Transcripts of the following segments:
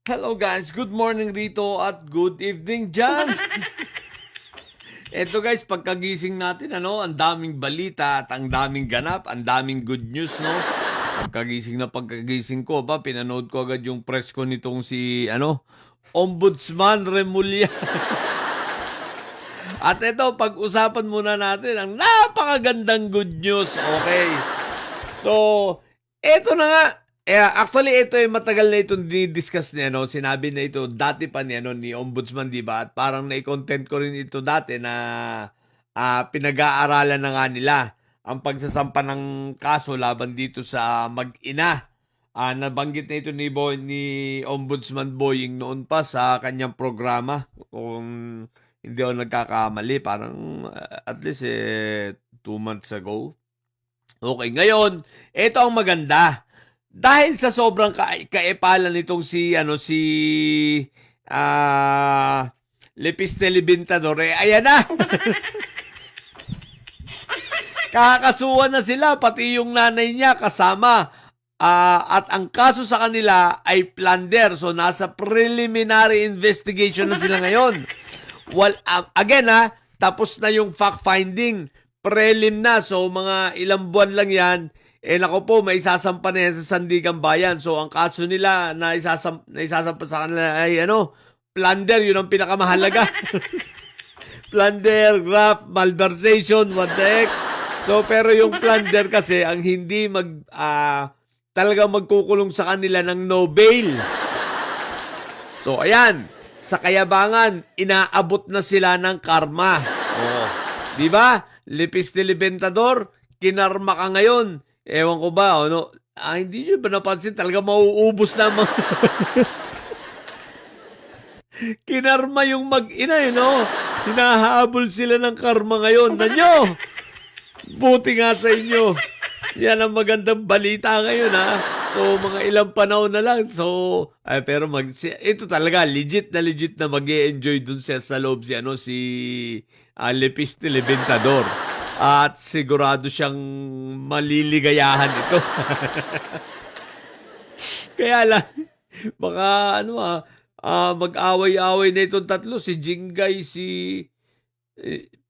Hello guys, good morning rito at good evening dyan. Eto guys, pagkagising natin, ang daming balita at ang daming ganap, ang daming good news, no? Pagkagising ko, pinanood ko agad yung press ko nitong si, Ombudsman Remulla. At ito, pag-usapan muna natin ang napakagandang good news, okay? So, eto na nga. Actually, ito ay matagal na itong dinidiscuss niya, no? Sinabi na ito dati pa niya, no, ni Ombudsman, di ba? At parang nai-content ko rin ito dati na pinag-aaralan na nga nila ang pagsasampa ng kaso laban dito sa mag-ina. Nabanggit na ito ni Ombudsman Boying noon pa sa kanyang programa. Kung hindi ako nagkakamali, parang at least 2 months ago. Okay, ngayon, ito ang maganda. Dahil sa sobrang kaepalan nitong si Lepis Telebintador, ayan na. Kakasuhan na sila, pati yung nanay niya kasama. At ang kaso sa kanila ay plunder. So, nasa preliminary investigation na sila ngayon. Again, tapos na yung fact-finding. Prelim na. So, mga ilang buwan lang yan. Nako po, may isasampa na yan sa Sandigan Bayan. So, ang kaso nila na isasampa sa kanila ay plunder. Yun ang pinakamahalaga. Plunder, graft, malversation, what the heck. So, pero yung plunder kasi, ang hindi talagang magkukulong sa kanila ng no bail. So, ayan. Sa kayabangan, inaabot na sila ng karma. Oh, di ba? Lepis Telebintador, kinarma ka ngayon. Ewan ko ba, hindi nyo ba napansin? Talaga mauubos na mga... Kinarma yung mag-ina, hinahabol sila ng karma ngayon. Nanyo, buti nga sa inyo. Yan ang magandang balita ngayon, So, mga ilang panahon na lang. So, pero ito talaga, legit na mag-e-enjoy dun siya sa loob si Lepis Telebintador. At sigurado siyang maliligayahan ito. Kaya lang, baka mag-away-away na itong tatlo. Si Jingay,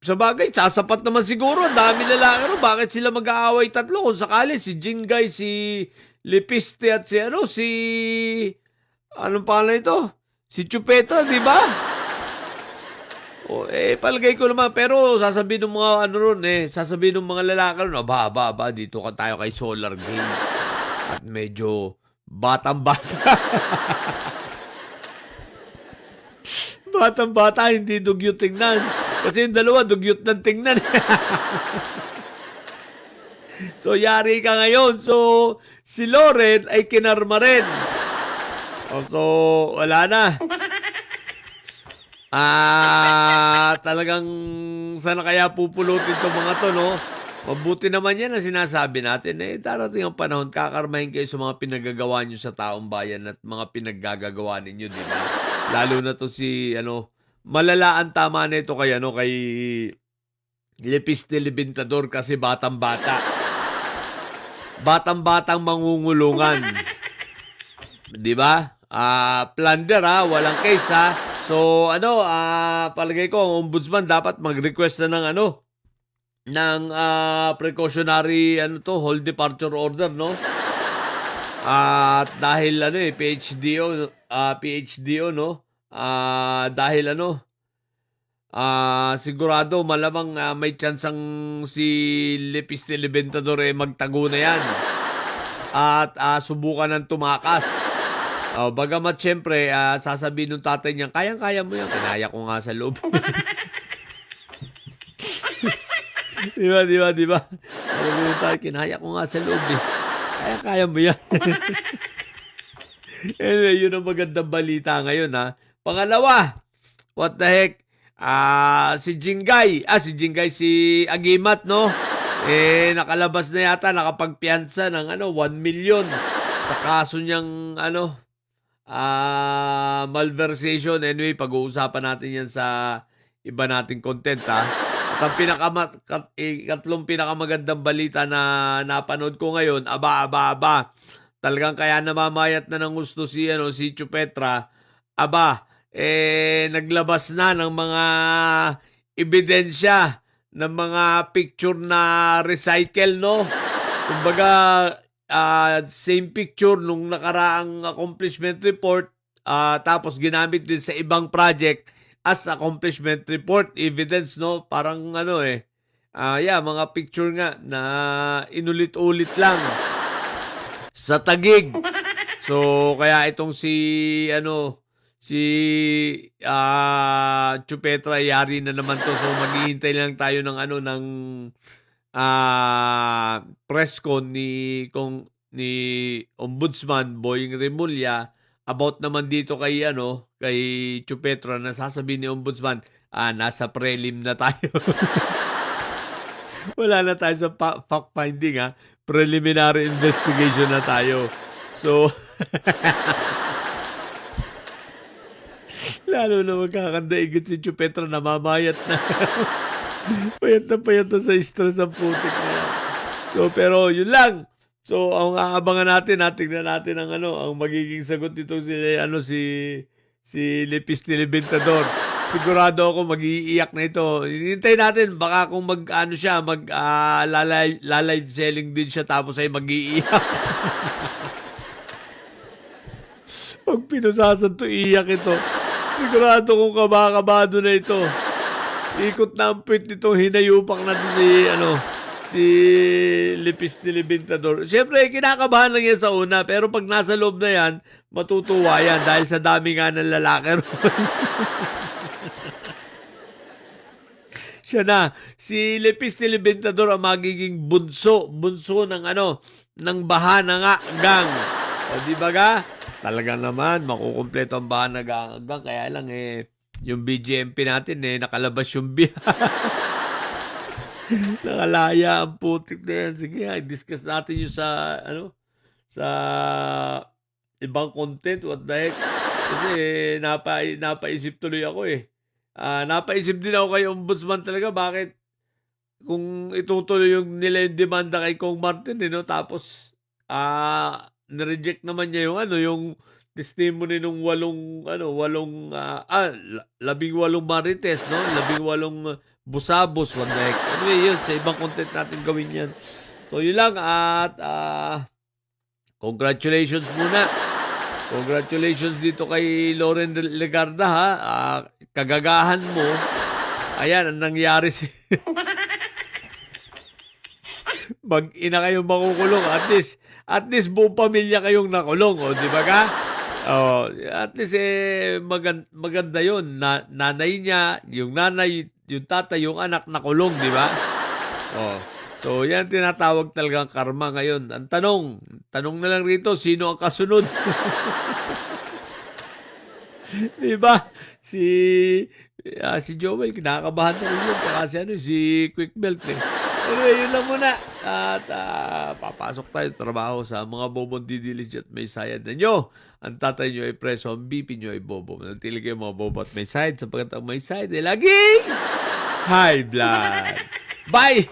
sa bagay, sasapat naman siguro. Ang dami lalaki. Bakit sila mag-aaway tatlo? Kung sakali, si Jingay, si Lepiste at anong pangalan ito? Si Chupeta, di ba? Palagay ko naman, pero sasabihin ng mga sasabihin ng mga lalaki ron, dito ka tayo kay Solar Game. At medyo batang-bata. Batang-bata, hindi dugyot tingnan. Kasi yung dalawa, dugyot ng tingnan. So, yari ka ngayon. So, si Loren ay kinarma rin. So, wala na. Talagang sana kaya pupulutin itong mga to, no? Mabuti naman yan ang sinasabi natin. Darating ang panahon, kakarmahin kayo sa mga pinagagawa nyo sa taong bayan at mga pinaggagawa ninyo, di ba? Lalo na to malala ang tama na ito kay Lepis Telebintador kasi batang-bata. Batang-batang mangungulungan. Di ba? Plunder, walang case, So, palagay ko, ang ombudsman dapat mag-request na ng precautionary, hold departure order, no? At dahil, PhDO, no? Dahil, sigurado, malamang may tsansang si Lepis Telebintador magtago na yan. At subukan ng tumakas. Bagamat syempre, sasabihin ng tatay niya, kayang-kaya mo yan. Kinaya ko nga sa loob. Di ba? Sabi ng tatay, kinaya ko nga sa loob. Kaya-kaya mo yan. Anyway, yun ang magandang balita ngayon, Pangalawa, what the heck? Si Jingay, si Agimat, no? Nakalabas na yata, nakapagpiyansa ng 1 million sa kaso niyang malversation. Anyway, pag-uusapan natin yan sa iba nating content, At ang ikatlong pinakamagandang balita na napanood ko ngayon, aba. talagang kaya namamayat na ng gusto si Chupetra, naglabas na ng mga ebidensya ng mga picture na recycle, no? Kumbaga, same picture nung nakaraang accomplishment report, tapos ginamit din sa ibang project as accomplishment report evidence, no? Parang mga picture nga na inulit-ulit lang sa Taguig. So kaya itong si Chupetra, yari na naman to. So maghihintay lang tayo ng press con ni Ombudsman Boying Remulla about naman dito kay Chupetra, na sasabihin ni Ombudsman, nasa prelim na tayo. Wala na tayo sa fact finding, preliminary investigation na tayo. So lalo na magkakandaigit si Chupetra, namamayat na. Payat na sa stress ang putik na yan. So, pero yun lang. So, ang aabangan natin, tingnan natin ang magiging sagot nito si Lepis Nilibintador. Sigurado ako mag-iiyak na ito. Hinintay natin, baka kung live selling din siya tapos ay mag-iiyak. Pag pinusasan to, iiyak ito. Sigurado kung kabado na ito. Ikot na ang puwit nitong hinayupak natin si Lepis Nilibintador. Siyempre, kinakabahan lang yan sa una, pero pag nasa loob na yan, matutuwa yan dahil sa dami nga ng lalaki. Siya na, si Lepis Nilibintador ang magiging bunso ng Bahana Gang. O di ba ga? Talaga naman, makukumpleto ang Bahana Gang. Kaya lang yung BGMP natin nakalabas yung nakalaya ang putik na yan. Sige, discuss natin yung sa ibang content. What the heck? Kasi napaisip tuloy ako napaisip din ako kay Ombudsman talaga, bakit kung itutuloy nila yung demanda kay Kong Martin, tapos na-reject naman niya yung testimony nung 18 marites, no? 18 busabos, what the heck. Anyway, yun, sa ibang content natin gawin yan. So, yun lang, at congratulations muna. Congratulations dito kay Loren Legarda, kagagahan mo. Ayan, ang nangyari mag-ina kayong makukulong. At least buong pamilya kayong nakulong, di ba ka? At least maganda yun. Nanay niya, yung nanay, yung tatay, yung anak nakulong, di ba? So yan tinatawag talagang karma ngayon. Ang tanong na lang rito, sino ang kasunod? Di ba? Si Joel, kinakabahan na rin yun. Tsaka si Quick Belt Anyway, yun lang muna. At papasok tayo trabaho sa mga bobong didiligent may sayad na nyo. Ang tatay nyo ay preso, ang BP nyo ay bobo. Manatili kayo mga bobo at may sayad, sapagkat ang may sayad ay laging high blood. Bye!